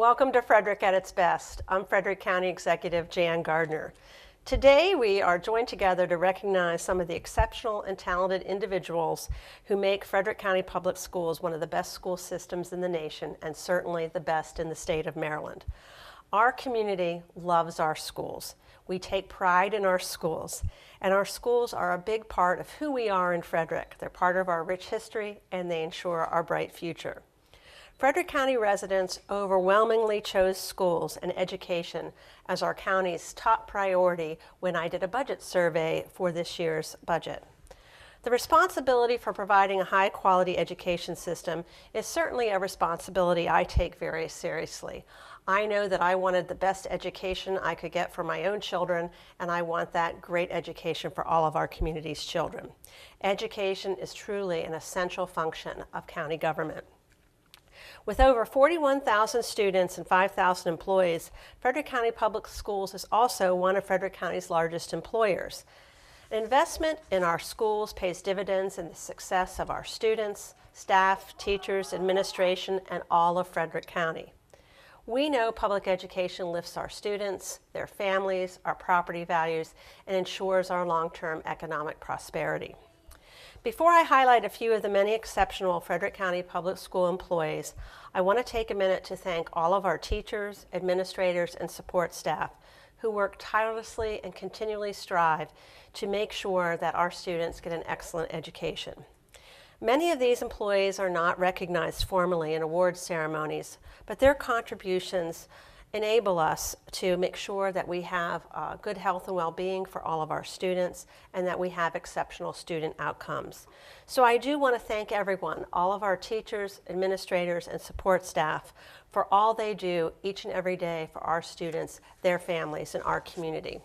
Welcome to Frederick at its best. I'm Frederick County Executive Jan Gardner. Today we are joined together to recognize some of the exceptional and talented individuals who make Frederick County Public Schools one of the best school systems in the nation and certainly the best in the state of Maryland. Our community loves our schools. We take pride in our schools, and our schools are a big part of who we are in Frederick. They're part of our rich history, and they ensure our bright future. Frederick County residents overwhelmingly chose schools and education as our county's top priority when I did a budget survey for this year's budget. The responsibility for providing a high-quality education system is certainly a responsibility I take very seriously. I know that I wanted the best education I could get for my own children, and I want that great education for all of our community's children. Education is truly an essential function of county government. With over 41,000 students and 5,000 employees, Frederick County Public Schools is also one of Frederick County's largest employers. An investment in our schools pays dividends in the success of our students, staff, teachers, administration, and all of Frederick County. We know public education lifts our students, their families, our property values, and ensures our long-term economic prosperity. Before I highlight a few of the many exceptional Frederick County Public School employees, I want to take a minute to thank all of our teachers, administrators, and support staff who work tirelessly and continually strive to make sure that our students get an excellent education. Many of these employees are not recognized formally in award ceremonies, but their contributions enable us to make sure that we have good health and well-being for all of our students and that we have exceptional student outcomes. So I do want to thank everyone, all of our teachers, administrators, and support staff for all they do each and every day for our students, their families, and our community.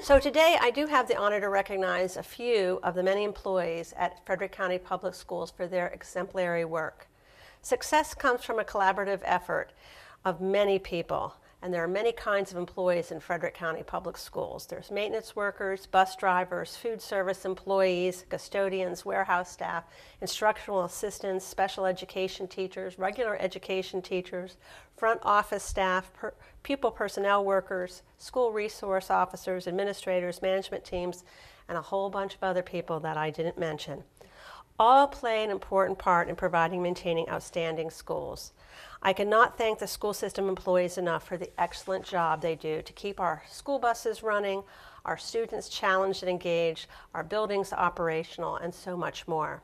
So today I do have the honor to recognize a few of the many employees at Frederick County Public Schools for their exemplary work. Success comes from a collaborative effort of many people, and there are many kinds of employees in Frederick County Public Schools. There's maintenance workers, bus drivers, food service employees, custodians, warehouse staff, instructional assistants, special education teachers, regular education teachers, front office staff, pupil personnel workers, school resource officers, administrators, management teams, and a whole bunch of other people that I didn't mention. All play an important part in providing and maintaining outstanding schools. I cannot thank the school system employees enough for the excellent job they do to keep our school buses running, our students challenged and engaged, our buildings operational, and so much more.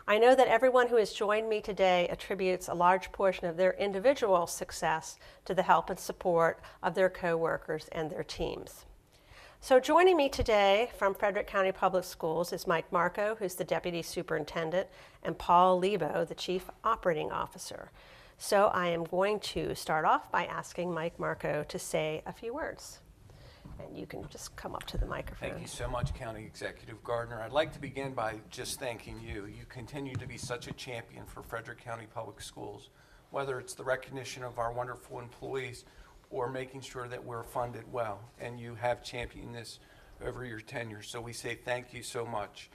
I know that everyone who has joined me today attributes a large portion of their individual success to the help and support of their co-workers and their teams. So joining me today from Frederick County Public Schools is Mike Markoe, who's the Deputy Superintendent, and Paul Lebo, the Chief Operating Officer. So I am going to start off by asking Mike Markoe to say a few words. And you can just come up to the microphone. Thank you so much, County Executive Gardner. I'd like to begin by just thanking you. You continue to be such a champion for Frederick County Public Schools, whether it's the recognition of our wonderful employees or making sure that we're funded well. And you have championed this over your tenure, so we say thank you so much.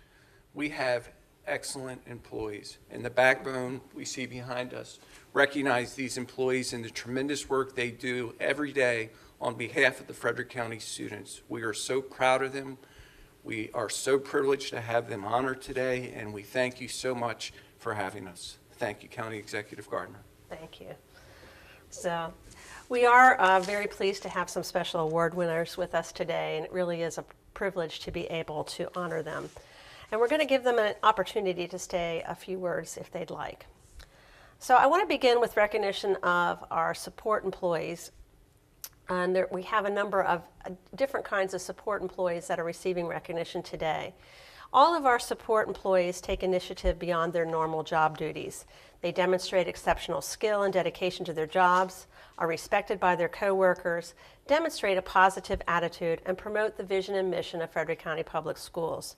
We have excellent employees, and the backbone we see behind us recognize these employees and the tremendous work they do every day on behalf of the Frederick County students. We are so proud of them. We are so privileged to have them honored today, and we thank you so much for having us. Thank you, County Executive Gardner. Thank you. So we are very pleased to have some special award winners with us today, and it really is a privilege to be able to honor them. And we're going to give them an opportunity to say a few words if they'd like. So I want to begin with recognition of our support employees. And we have a number of different kinds of support employees that are receiving recognition today. All of our support employees take initiative beyond their normal job duties. They demonstrate exceptional skill and dedication to their jobs, are respected by their coworkers, demonstrate a positive attitude, and promote the vision and mission of Frederick County Public Schools.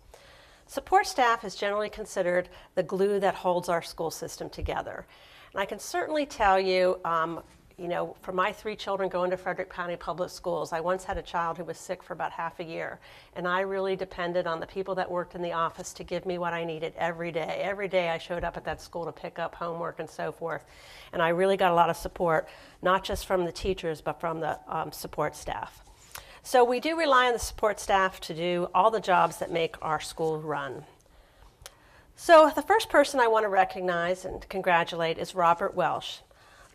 Support staff is generally considered the glue that holds our school system together. And I can certainly tell you, for my 3 children going to Frederick County Public Schools, I once had a child who was sick for about half a year, and I really depended on the people that worked in the office to give me what I needed every day. Every day I showed up at that school to pick up homework and so forth, and I really got a lot of support, not just from the teachers, but from the support staff. So we do rely on the support staff to do all the jobs that make our school run. So the first person I want to recognize and congratulate is Robert Welsh.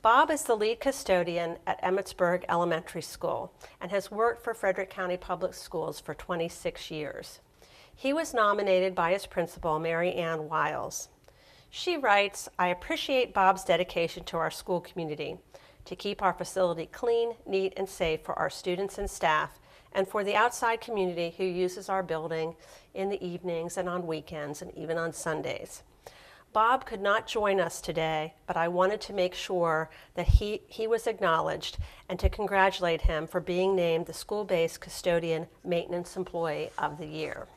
Bob is the lead custodian at Emmitsburg Elementary School and has worked for Frederick County Public Schools for 26 years. He was nominated by his principal, Mary Ann Wiles. She writes, "I appreciate Bob's dedication to our school community to keep our facility clean, neat, and safe for our students and staff, and for the outside community who uses our building in the evenings and on weekends and even on Sundays." Bob could not join us today, but I wanted to make sure that he was acknowledged and to congratulate him for being named the School-Based Custodian Maintenance Employee of the Year.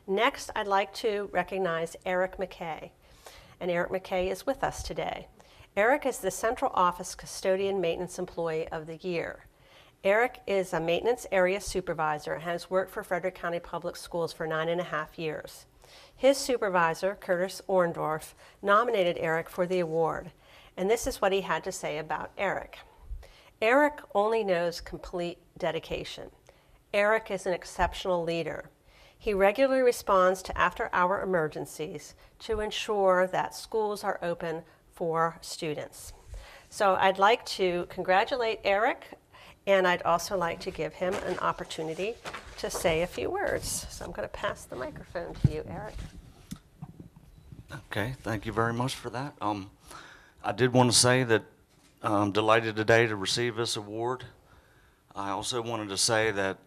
Next, I'd like to recognize Erik McKay, and Erik McKay is with us today. Erik is the Central Office Custodian Maintenance Employee of the Year. Erik is a maintenance area supervisor and has worked for Frederick County Public Schools for 9.5 years. His supervisor, Curtis Orndorff, nominated Erik for the award, and this is what he had to say about Erik. Erik only knows complete dedication. Erik is an exceptional leader. He regularly responds to after-hour emergencies to ensure that schools are open for students. So I'd like to congratulate Erik, and I'd also like to give him an opportunity to say a few words. So I'm going to pass the microphone to you, Erik. Okay, thank you very much for that. I did want to say that I'm delighted today to receive this award. I also wanted to say that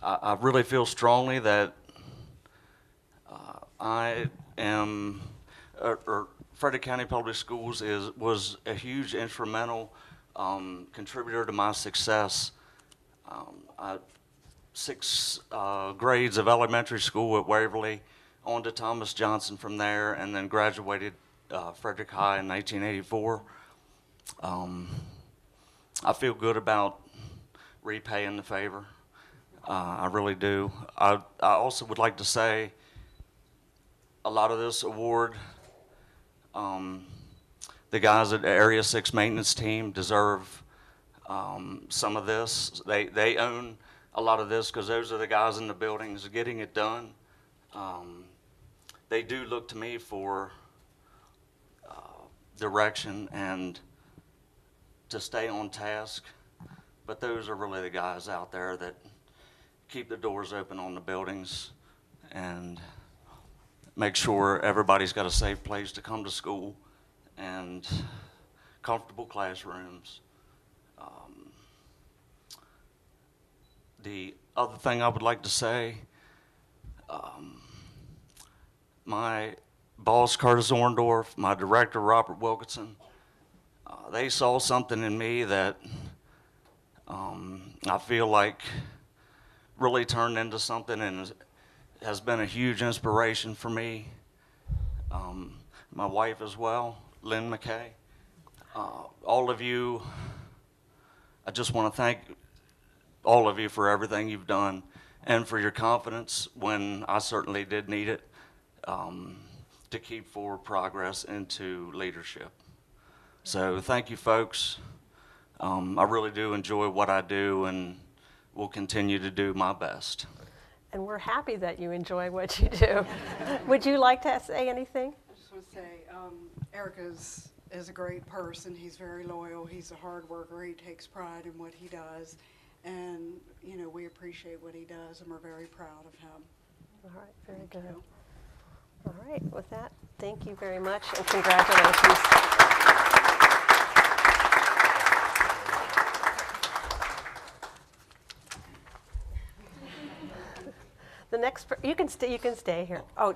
I really feel strongly that I am, or Frederick County Public Schools was a huge instrumental contributor to my success. 6 grades of elementary school at Waverly, on to Thomas Johnson from there, and then graduated Frederick High in 1984. I feel good about repaying the favor. I really do. I also would like to say a lot of this award, the guys at the Area 6 maintenance team deserve some of this. They own a lot of this because those are the guys in the buildings getting it done. They do look to me for direction and to stay on task, but those are really the guys out there that keep the doors open on the buildings and make sure everybody's got a safe place to come to school and comfortable classrooms. The other thing I would like to say, my boss, Curtis Orndorff, my director, Robert Wilkinson, they saw something in me that I feel like really turned into something and has been a huge inspiration for me. My wife as well, Lynn McKay. All of you, I just want to thank all of you for everything you've done and for your confidence when I certainly did need it, to keep forward progress into leadership. So thank you, folks. I really do enjoy what I do and will continue to do my best. And we're happy that you enjoy what you do. Would you like to say anything? I just want to say, Erik is a great person. He's very loyal. He's a hard worker. He takes pride in what he does. And, we appreciate what he does, and we're very proud of him. All right, very good. you. All right, with that, thank you very much and congratulations. The next, you can stay here. Oh,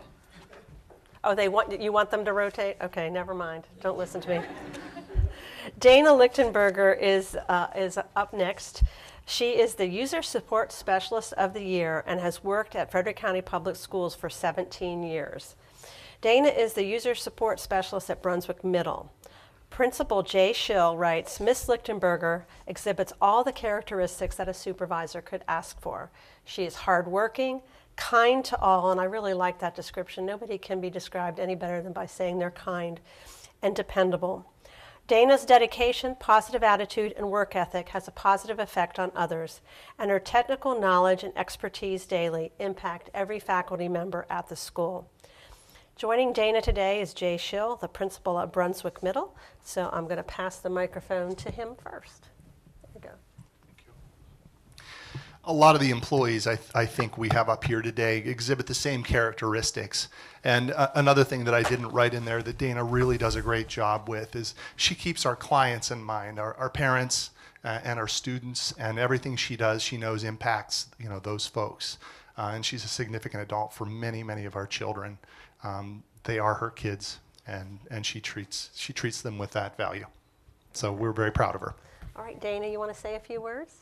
you want them to rotate? Okay, never mind. Don't listen to me. Dana Lichtenberger is up next. She is the User Support Specialist of the Year and has worked at Frederick County Public Schools for 17 years. Dana is the User Support Specialist at Brunswick Middle. Principal Jay Schill writes, Miss Lichtenberger exhibits all the characteristics that a supervisor could ask for. She is hardworking, kind to all, and I really like that description. Nobody can be described any better than by saying they're kind, and dependable. Dana's dedication, positive attitude, and work ethic has a positive effect on others, and her technical knowledge and expertise daily impact every faculty member at the school. Joining Dana today is Jay Schill, the principal at Brunswick Middle, so I'm going to pass the microphone to him first. There you go. A lot of the employees I think we have up here today exhibit the same characteristics. And another thing that I didn't write in there that Dana really does a great job with is she keeps our clients in mind, our parents and our students, and everything she does, she knows impacts those folks. And she's a significant adult for many, many of our children. They are her kids, and she treats them with that value. So we're very proud of her. All right, Dana, you want to say a few words?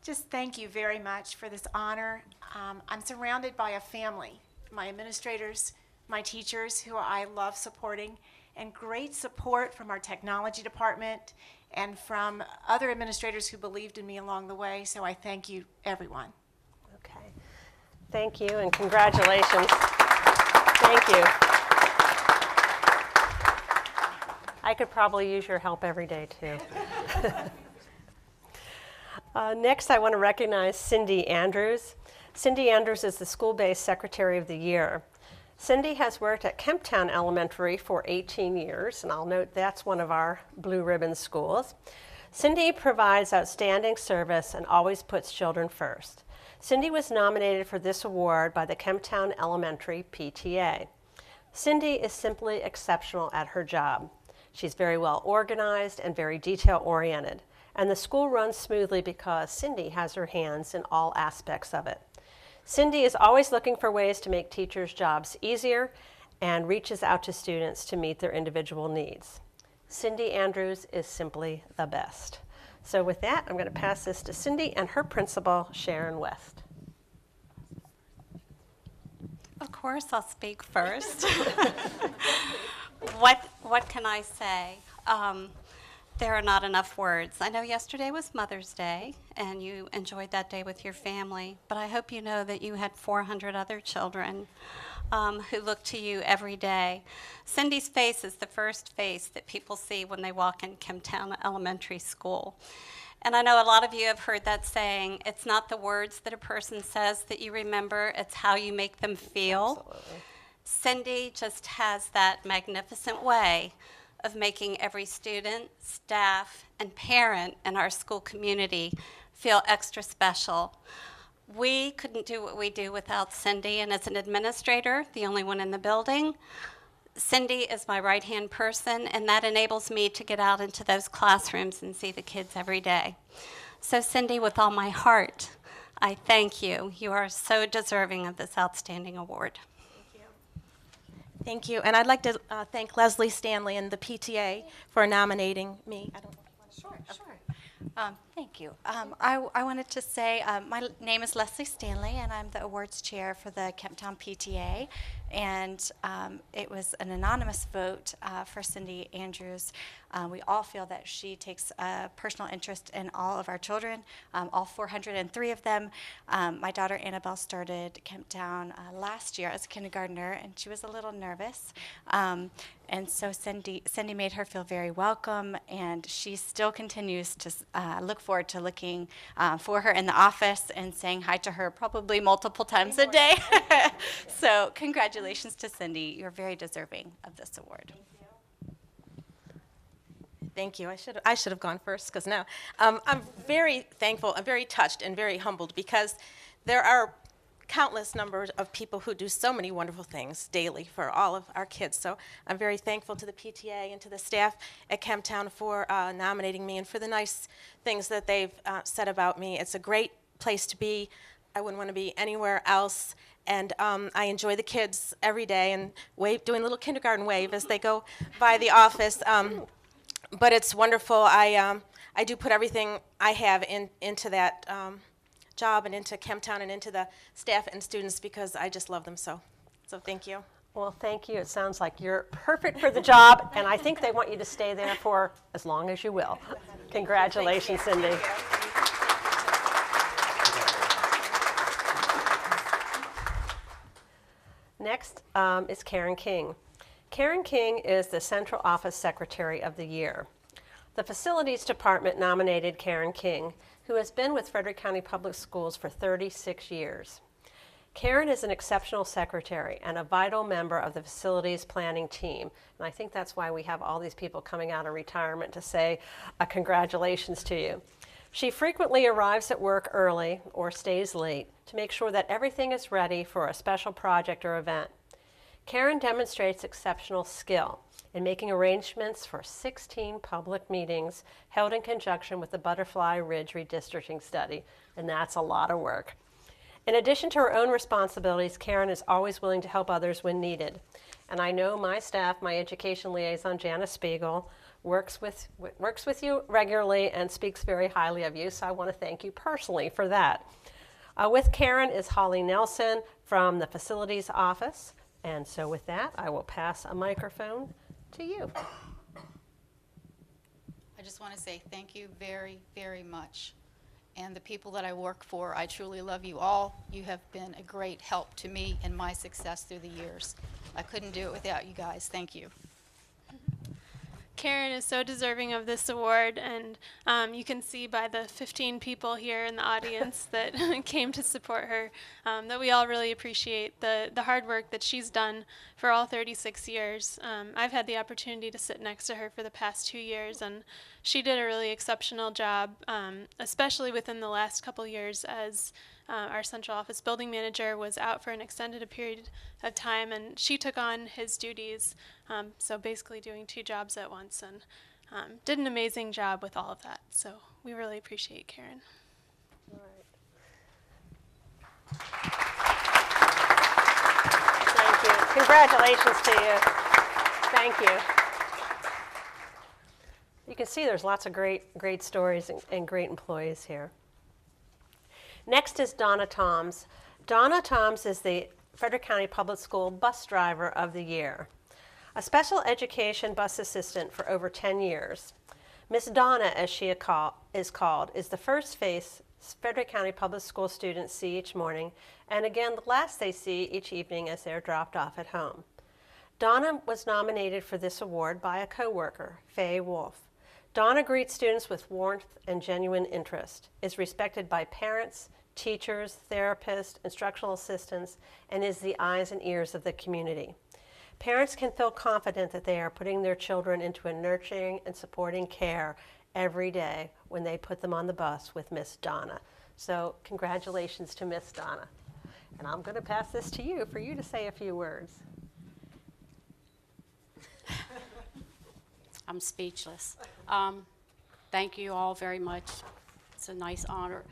Just thank you very much for this honor. I'm surrounded by a family, my administrators, my teachers who I love supporting, and great support from our technology department and from other administrators who believed in me along the way. So I thank you, everyone. Okay. Thank you and congratulations. Thank you. I could probably use your help every day too. Next, I want to recognize Cindi Andrews. Cindi Andrews is the school-based Secretary of the Year. Cindi has worked at Kemptown Elementary for 18 years, and I'll note that's one of our blue ribbon schools. Cindi provides outstanding service and always puts children first. Cindi was nominated for this award by the Kemptown Elementary PTA. Cindi is simply exceptional at her job. She's very well organized and very detail-oriented. And the school runs smoothly because Cindi has her hands in all aspects of it. Cindi is always looking for ways to make teachers' jobs easier and reaches out to students to meet their individual needs. Cindi Andrews is simply the best. So with that, I'm going to pass this to Cindi and her principal, Sharon West. Of course, I'll speak first. What can I say? There are not enough words. I know yesterday was Mother's Day, and you enjoyed that day with your family, but I hope you know that you had 400 other children who look to you every day. Cindi's face is the first face that people see when they walk in Kemptown Elementary School. And I know a lot of you have heard that saying, it's not the words that a person says that you remember, it's how you make them feel. Absolutely. Cindi just has that magnificent way of making every student, staff, and parent in our school community feel extra special. We couldn't do what we do without Cindi, and as an administrator, the only one in the building, Cindi is my right-hand person, and that enables me to get out into those classrooms and see the kids every day. So Cindi, with all my heart, I thank you. You are so deserving of this outstanding award. Thank you, and I'd like to thank Leslie Stanley and the PTA for nominating me. I don't know if you want to. Sure. Thank you. I wanted to say my name is Leslie Stanley, and I'm the awards chair for the Kemptown PTA. And it was an anonymous vote for Cindi Andrews. We all feel that she takes a personal interest in all of our children, all 403 of them. My daughter Annabelle started Kemptown last year as a kindergartner, and she was a little nervous. And so Cindi made her feel very welcome, and she still continues to look forward to looking for her in the office and saying hi to her probably multiple times a day. So congratulations to Cindi. You're very deserving of this award. Thank you. I should have gone first because now I'm very thankful, I'm very touched and very humbled because there are countless numbers of people who do so many wonderful things daily for all of our kids. So I'm very thankful to the PTA and to the staff at Kemptown for nominating me and for the nice things that they've said about me. It's a great place to be. I wouldn't want to be anywhere else. And I enjoy the kids every day and doing a little kindergarten wave as they go by the office. But it's wonderful. I do put everything I have into that job and into Kemptown and into the staff and students because I just love them so. So thank you. Well, thank you. It sounds like you're perfect for the job, and I think they want you to stay there for as long as you will. Congratulations, Cindi. Next is Karen King. Karen King is the Central Office Secretary of the Year. The Facilities Department nominated Karen King, who has been with Frederick County Public Schools for 36 years. Karen is an exceptional secretary and a vital member of the facilities planning team. And I think that's why we have all these people coming out of retirement to say congratulations to you. She frequently arrives at work early or stays late to make sure that everything is ready for a special project or event. Karen demonstrates exceptional skill in making arrangements for 16 public meetings held in conjunction with the Butterfly Ridge Redistricting Study, and that's a lot of work. In addition to her own responsibilities, Karen is always willing to help others when needed. And I know my staff, my education liaison, Janice Spiegel, works with you regularly and speaks very highly of you, so I want to thank you personally for that. With Karen is Holly Nelson from the Facilities Office, and so with that, I will pass a microphone to you. I just want to say thank you very, very much. And the people that I work for, I truly love you all. You have been a great help to me in my success through the years. I couldn't do it without you guys. Thank you. Karen is so deserving of this award, and you can see by the 15 people here in the audience that came to support her that we all really appreciate the hard work that she's done for all 36 years. I've had the opportunity to sit next to her for the past 2 years, and she did a really exceptional job, especially within the last couple years as our central office building manager was out for an extended period of time, and she took on his duties, so basically doing 2 jobs at once, and did an amazing job with all of that. So we really appreciate Karen. All right. Thank you. Congratulations to you. Thank you. You can see there's lots of great stories and great employees here. Next is Donna Toms. Donna Toms is the Frederick County Public School Bus Driver of the Year, a special education bus assistant for over 10 years. Miss Donna, as she is called, is the first face Frederick County Public School students see each morning, and again the last they see each evening as they're dropped off at home. Donna was nominated for this award by a coworker, Faye Wolf. Donna greets students with warmth and genuine interest, is respected by parents, teachers, therapists, instructional assistants, and is the eyes and ears of the community. Parents can feel confident that they are putting their children into a nurturing and supporting care every day when they put them on the bus with Miss Donna. So congratulations to Miss Donna. And I'm going to pass this to you for you to say a few words. I'm speechless. Thank you all very much. It's a nice honor.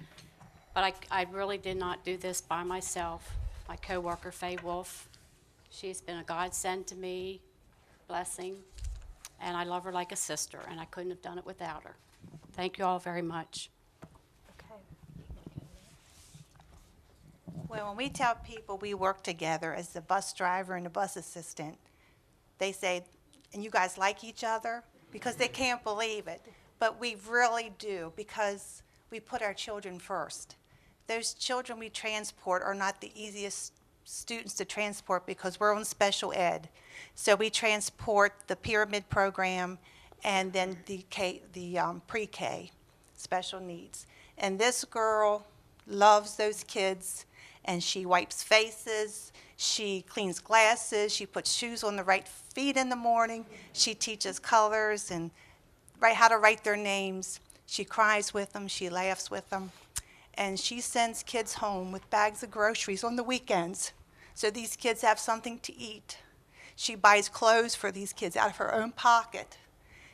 But I really did not do this by myself. My coworker, Faye Wolf, she's been a godsend to me, blessing, and I love her like a sister, and I couldn't have done it without her. Thank you all very much. Okay. Well, when we tell people we work together as the bus driver and the bus assistant, they say, and you guys like each other? Because they can't believe it. But we really do, because we put our children first. Those children we transport are not the easiest students to transport because we're on special ed. So we transport the pyramid program and then the pre-K, special needs. And this girl loves those kids, and she wipes faces, she cleans glasses, she puts shoes on the right feet in the morning, she teaches colors and how to write their names. She cries with them, she laughs with them, and she sends kids home with bags of groceries on the weekends so these kids have something to eat. She buys clothes for these kids out of her own pocket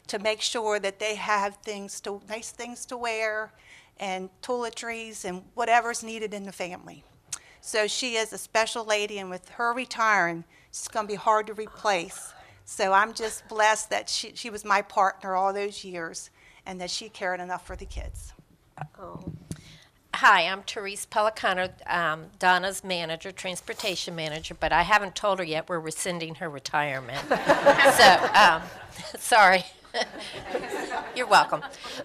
to make sure that they have nice things to wear and toiletries and whatever's needed in the family. So she is a special lady, and with her retiring, she's going to be hard to replace. So I'm just blessed that she was my partner all those years and that she cared enough for the kids. Oh. Hi, I'm Therese Pelicano, Donna's manager, transportation manager, but I haven't told her yet we're rescinding her retirement. So, sorry. You're welcome.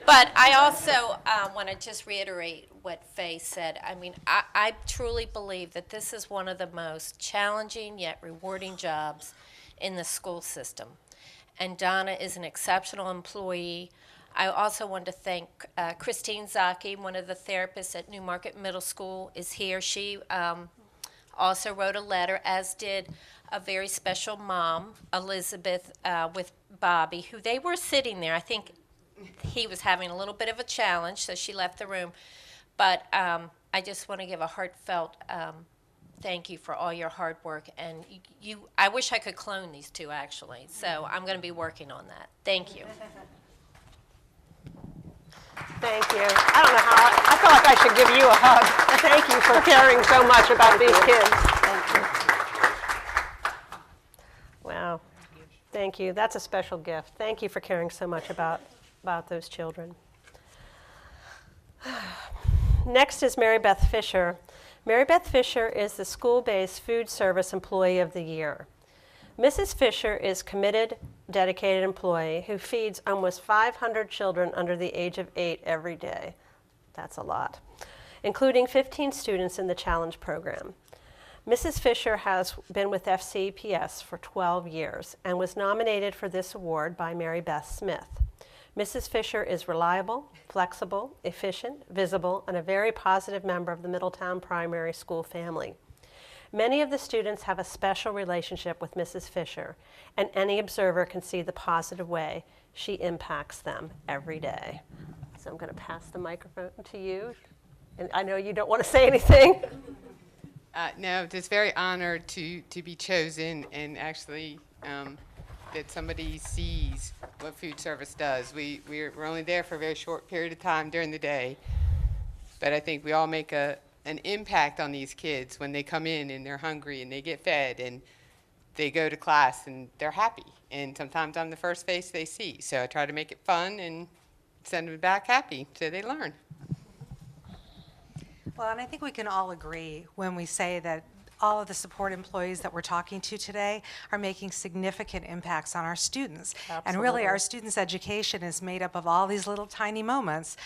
But I also want to just reiterate what Faye said. I mean, I truly believe that this is one of the most challenging yet rewarding jobs in the school system. And Donna is an exceptional employee. I also want to thank Christine Zaki, one of the therapists at Newmarket Middle School, is here. She also wrote a letter, as did a very special mom, Elizabeth, with Bobby, who they were sitting there. I think he was having a little bit of a challenge, so she left the room. But I just want to give a heartfelt thank you for all your hard work. And I wish I could clone these two, actually. So I'm going to be working on that. Thank you. Thank you. I don't know how, I feel like I should give you a hug. Thank you for caring so much about these kids. Wow. Thank you. That's a special gift. Thank you for caring so much about those children. Next is Mary Beth Fisher. Mary Beth Fisher is the school-based food service employee of the year. Mrs. Fisher is committed, dedicated employee who feeds almost 500 children under the age of 8 every day. That's a lot, including 15 students in the Challenge program. Mrs. Fisher has been with FCPS for 12 years and was nominated for this award by Mary Beth Smith. Mrs. Fisher is reliable, flexible, efficient, visible, and a very positive member of the Middletown Primary School family. Many of the students have a special relationship with Mrs. Fisher, and any observer can see the positive way she impacts them every day. So I'm going to pass the microphone to you. And I know you don't want to say anything. No, just very honored to be chosen, and actually that somebody sees what food service does. We're only there for a very short period of time during the day, but I think we all make an impact on these kids when they come in and they're hungry and they get fed and they go to class and they're happy. And sometimes I'm the first face they see. So I try to make it fun and send them back happy so they learn. Well, and I think we can all agree when we say that all of the support employees that we're talking to today are making significant impacts on our students. Absolutely. And really, our students' education is made up of all these little tiny moments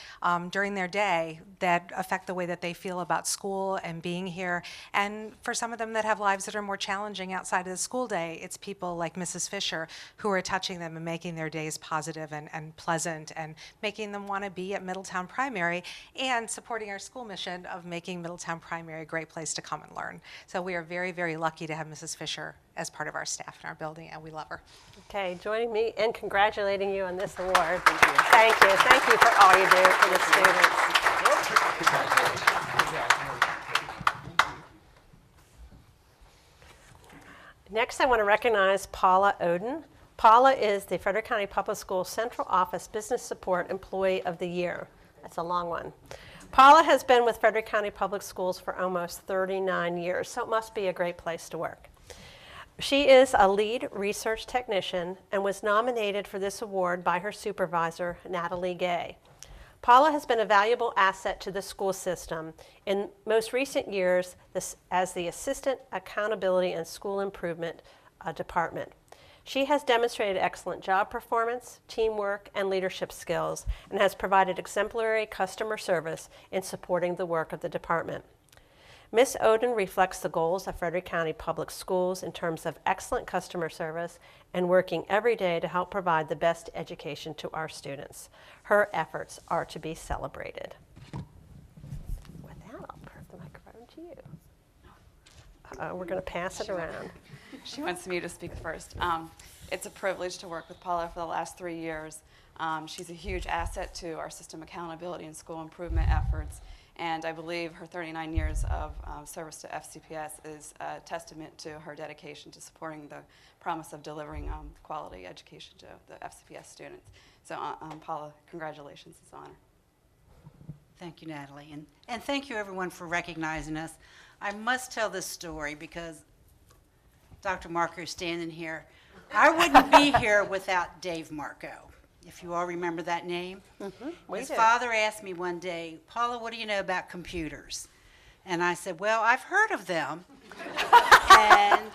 during their day that affect the way that they feel about school and being here. And for some of them that have lives that are more challenging outside of the school day, it's people like Mrs. Fisher who are touching them and making their days positive and pleasant and making them want to be at Middletown Primary and supporting our school mission of making Middletown Primary a great place to come and learn. So we are very, very lucky to have Mrs. Fisher as part of our staff in our building, and we love her. Okay, joining me in congratulating you on this award. Thank you. Thank you. Thank you for all you do for the students. Next, I want to recognize Paula Oden. Paula is the Frederick County Public Schools Central Office Business Support Employee of the Year. That's a long one. Paula has been with Frederick County Public Schools for almost 39 years, so it must be a great place to work. She is a lead research technician and was nominated for this award by her supervisor, Natalie Gay. Paula has been a valuable asset to the school system in most recent years as the Assistant Accountability and School Improvement Department. She has demonstrated excellent job performance, teamwork, and leadership skills, and has provided exemplary customer service in supporting the work of the department. Ms. Oden reflects the goals of Frederick County Public Schools in terms of excellent customer service and working every day to help provide the best education to our students. Her efforts are to be celebrated. With that, I'll pass the microphone to you. We're going to pass it around. She wants me to speak first. It's a privilege to work with Paula for the last 3 years. She's a huge asset to our system accountability and school improvement efforts, and I believe her 39 years of service to FCPS is a testament to her dedication to supporting the promise of delivering quality education to the FCPS students. So Paula, congratulations, it's an honor. Thank you, Natalie, and thank you everyone for recognizing us. I must tell this story because Dr. Markoe is standing here. I wouldn't be here without Dave Markoe. if you all remember that name. we His do. father asked me one day, Paula, what do you know about computers? And I said, well, I've heard of them. And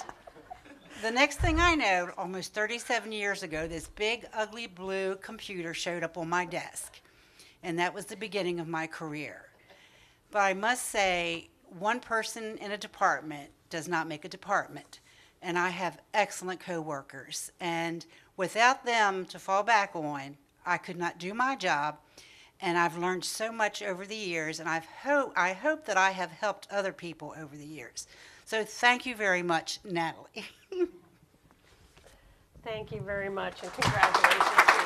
the next thing I know, almost 37 years ago, this big, ugly blue computer showed up on my desk. And that was the beginning of my career. But I must say, one person in a department does not make a department. And I have excellent coworkers. And without them to fall back on, I could not do my job. And I've learned so much over the years, and I hope that I have helped other people over the years. So thank you very much, Natalie. Thank you very much, and congratulations to you.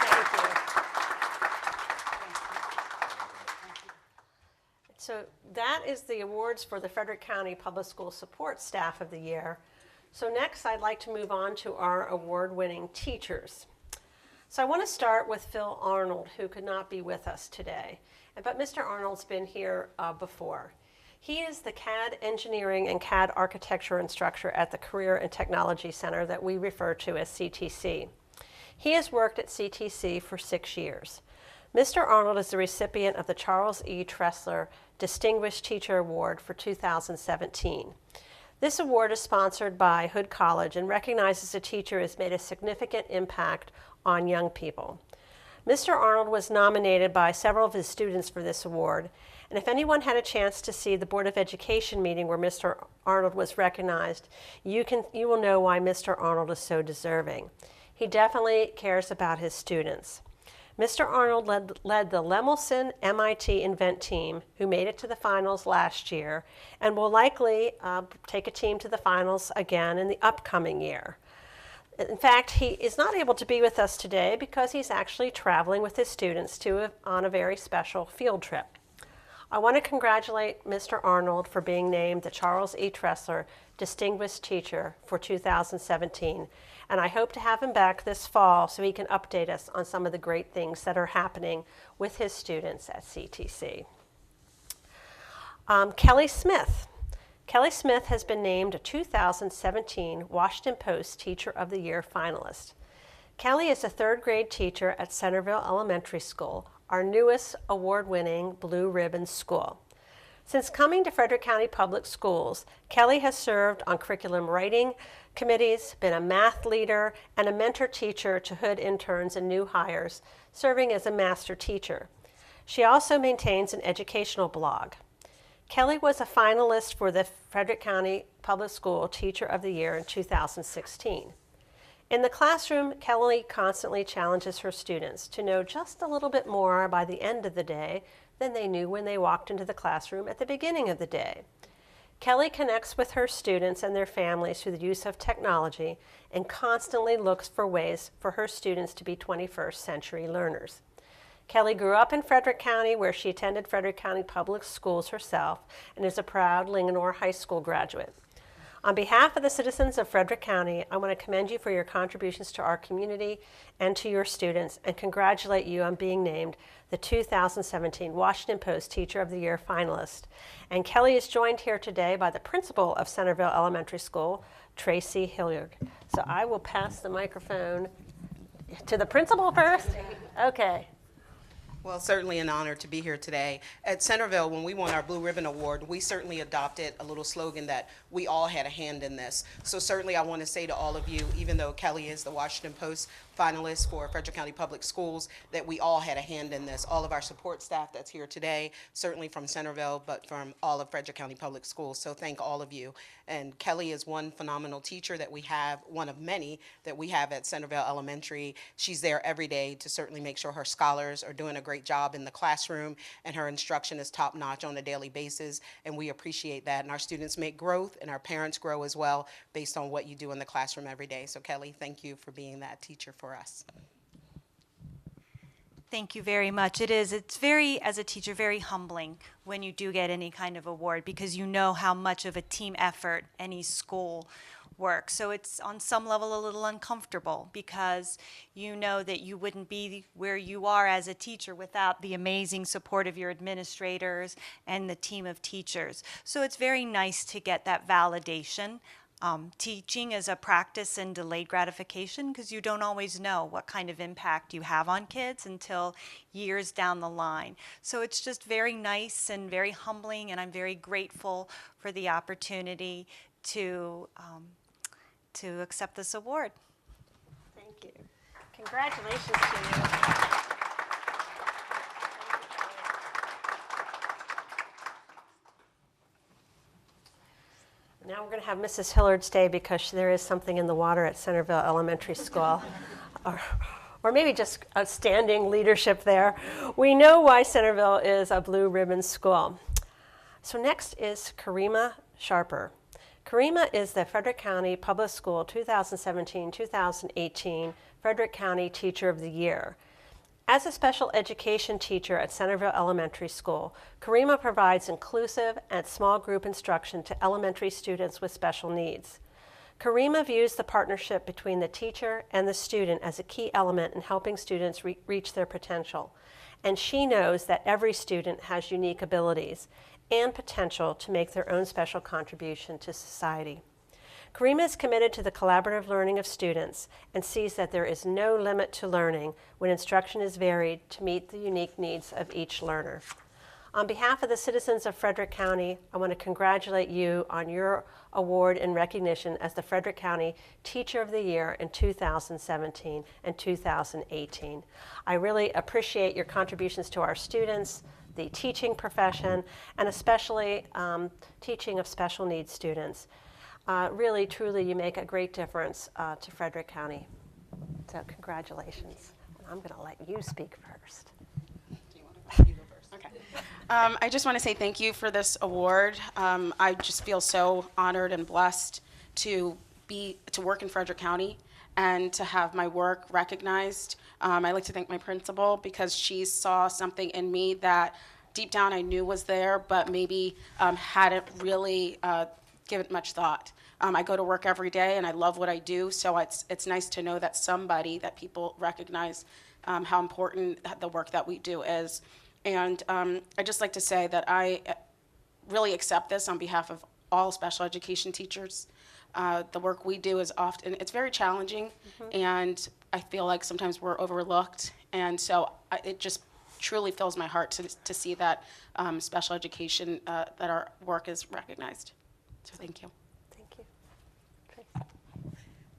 Thank you. So that is the awards for the Frederick County Public School Support Staff of the Year. So next, I'd like to move on to our award-winning teachers. So I want to start with Phil Arnold, who could not be with us today. But Mr. Arnold's been here before. He is the CAD Engineering and CAD Architecture instructor at the Career and Technology Center that we refer to as CTC. He has worked at CTC for 6 years. Mr. Arnold is the recipient of the Charles E. Tressler Distinguished Teacher Award for 2017. This award is sponsored by Hood College and recognizes a teacher who has made a significant impact on young people. Mr. Arnold was nominated by several of his students for this award, and if anyone had a chance to see the Board of Education meeting where Mr. Arnold was recognized, you will know why Mr. Arnold is so deserving. He definitely cares about his students. Mr. Arnold led the Lemelson MIT Invent team, who made it to the finals last year, and will likely take a team to the finals again in the upcoming year. In fact, he is not able to be with us today because he's actually traveling with his students on a very special field trip. I want to congratulate Mr. Arnold for being named the Charles E. Tressler Distinguished Teacher for 2017, and I hope to have him back this fall so he can update us on some of the great things that are happening with his students at CTC. Kelli Smith. Kelli Smith has been named a 2017 Washington Post Teacher of the Year finalist. Kelli is a third grade teacher at Centerville Elementary School, our newest award-winning Blue Ribbon school. Since coming to Frederick County Public Schools, Kelli has served on curriculum writing committees, been a math leader, and a mentor teacher to Hood interns and new hires, serving as a master teacher. She also maintains an educational blog. Kelli was a finalist for the Frederick County Public School Teacher of the Year in 2016. In the classroom, Kelli constantly challenges her students to know just a little bit more by the end of the day than they knew when they walked into the classroom at the beginning of the day. Kelli connects with her students and their families through the use of technology and constantly looks for ways for her students to be 21st century learners. Kelli grew up in Frederick County, where she attended Frederick County Public Schools herself and is a proud Linganore High School graduate. On behalf of the citizens of Frederick County, I want to commend you for your contributions to our community and to your students, and congratulate you on being named the 2017 Washington Post Teacher of the Year finalist. And Kelli is joined here today by the principal of Centerville Elementary School, Tracy Hilliard. So I will pass the microphone to the principal first. Okay. Well, certainly an honor to be here today. At Centerville, when we won our Blue Ribbon Award, we certainly adopted a little slogan that we all had a hand in this. So certainly I want to say to all of you, even though Kelli is the Washington Post finalist for Frederick County Public Schools, that we all had a hand in this. All of our support staff that's here today, certainly from Centerville, but from all of Frederick County Public Schools. So thank all of you. And Kelli is one phenomenal teacher that we have, one of many that we have at Centerville Elementary. She's there every day to certainly make sure her scholars are doing a great job in the classroom, and her instruction is top notch on a daily basis, and we appreciate that. And our students make growth, and our parents grow as well based on what you do in the classroom every day. So Kelli, thank you for being that teacher for us. Thank you very much. It's very, as a teacher, very humbling when you do get any kind of award, because you know how much of a team effort any school works. So it's on some level a little uncomfortable, because you know that you wouldn't be where you are as a teacher without the amazing support of your administrators and the team of teachers. So it's very nice to get that validation. teaching is a practice in delayed gratification because you don't always know what kind of impact you have on kids until years down the line. So it's just very nice and very humbling, and I'm very grateful for the opportunity to accept this award. Thank you. Congratulations to you. Now we're going to have Mrs. Hillard stay because there is something in the water at Centerville Elementary School. Or maybe just outstanding leadership there. We know why Centerville is a blue ribbon school. So next is Karima Sharper. Karima is the Frederick County Public School 2017-2018 Frederick County Teacher of the Year. As a special education teacher at Centerville Elementary School, Karima provides inclusive and small group instruction to elementary students with special needs. Karima views the partnership between the teacher and the student as a key element in helping students reach their potential. And she knows that every student has unique abilities and potential to make their own special contribution to society. Karima is committed to the collaborative learning of students and sees that there is no limit to learning when instruction is varied to meet the unique needs of each learner. On behalf of the citizens of Frederick County, I want to congratulate you on your award and recognition as the Frederick County Teacher of the Year in 2017 and 2018. I really appreciate your contributions to our students, the teaching profession, and especially teaching of special needs students. Really, truly, you make a great difference to Frederick County. So congratulations. And I'm going to let you speak first. Okay. I just want to say thank you for this award. I just feel so honored and blessed to work in Frederick County and to have my work recognized. I'd like to thank my principal because she saw something in me that deep down I knew was there, but maybe hadn't really given it much thought. I go to work every day and I love what I do, so it's nice to know that people recognize how important the work that we do is. And I'd just like to say that I really accept this on behalf of all special education teachers. The work we do is often, it's very challenging, and I feel like sometimes we're overlooked, and so it just truly fills my heart to see that special education, that our work is recognized. So thank you.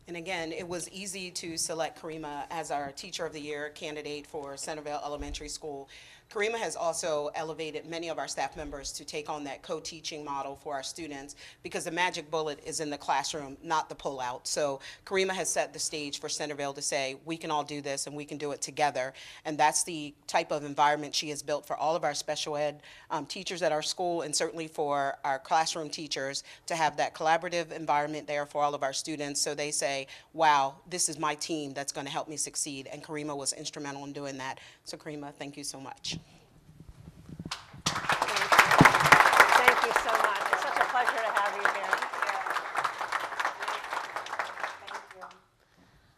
And again, it was easy to select Karima as our Teacher of the Year candidate for Centerville Elementary School. Karima has also elevated many of our staff members to take on that co-teaching model for our students because the magic bullet is in the classroom, not the pullout. So Karima has set the stage for Centerville to say, we can all do this and we can do it together. And that's the type of environment she has built for all of our special ed teachers at our school, and certainly for our classroom teachers, to have that collaborative environment there for all of our students. So they say, wow, this is my team that's going to help me succeed. And Karima was instrumental in doing that. So Karima, thank you so much. Thank you so much. It's such a pleasure to have you here. Thank you.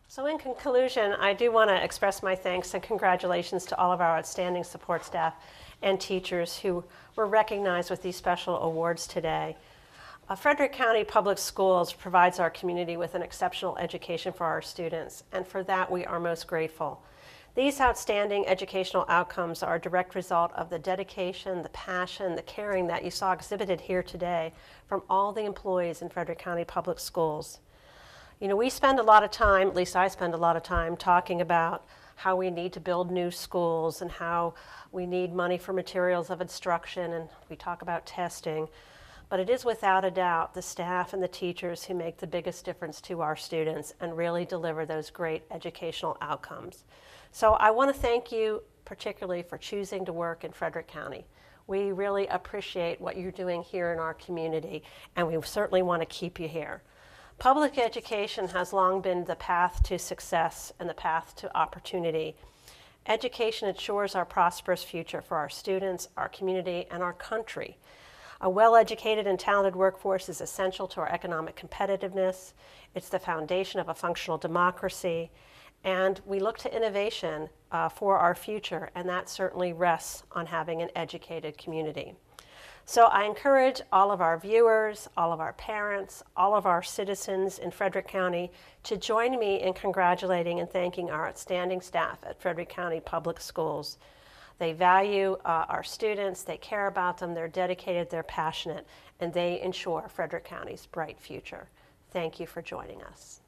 So in conclusion, I do want to express my thanks and congratulations to all of our outstanding support staff and teachers who were recognized with these special awards today. Frederick County Public Schools provides our community with an exceptional education for our students, and for that we are most grateful. These outstanding educational outcomes are a direct result of the dedication, the passion, the caring that you saw exhibited here today from all the employees in Frederick County Public Schools. You know, we spend a lot of time, at least I spend a lot of time, talking about how we need to build new schools and how we need money for materials of instruction, and we talk about testing. But it is without a doubt the staff and the teachers who make the biggest difference to our students and really deliver those great educational outcomes. So I want to thank you particularly for choosing to work in Frederick County. We really appreciate what you're doing here in our community, and we certainly want to keep you here. Public education has long been the path to success and the path to opportunity. Education ensures our prosperous future for our students, our community, and our country. A well-educated and talented workforce is essential to our economic competitiveness. It's the foundation of a functional democracy. And we look to innovation for our future, and that certainly rests on having an educated community. So I encourage all of our viewers, all of our parents, all of our citizens in Frederick County to join me in congratulating and thanking our outstanding staff at Frederick County Public Schools. They value our students, they care about them, they're dedicated, they're passionate, and they ensure Frederick County's bright future. Thank you for joining us.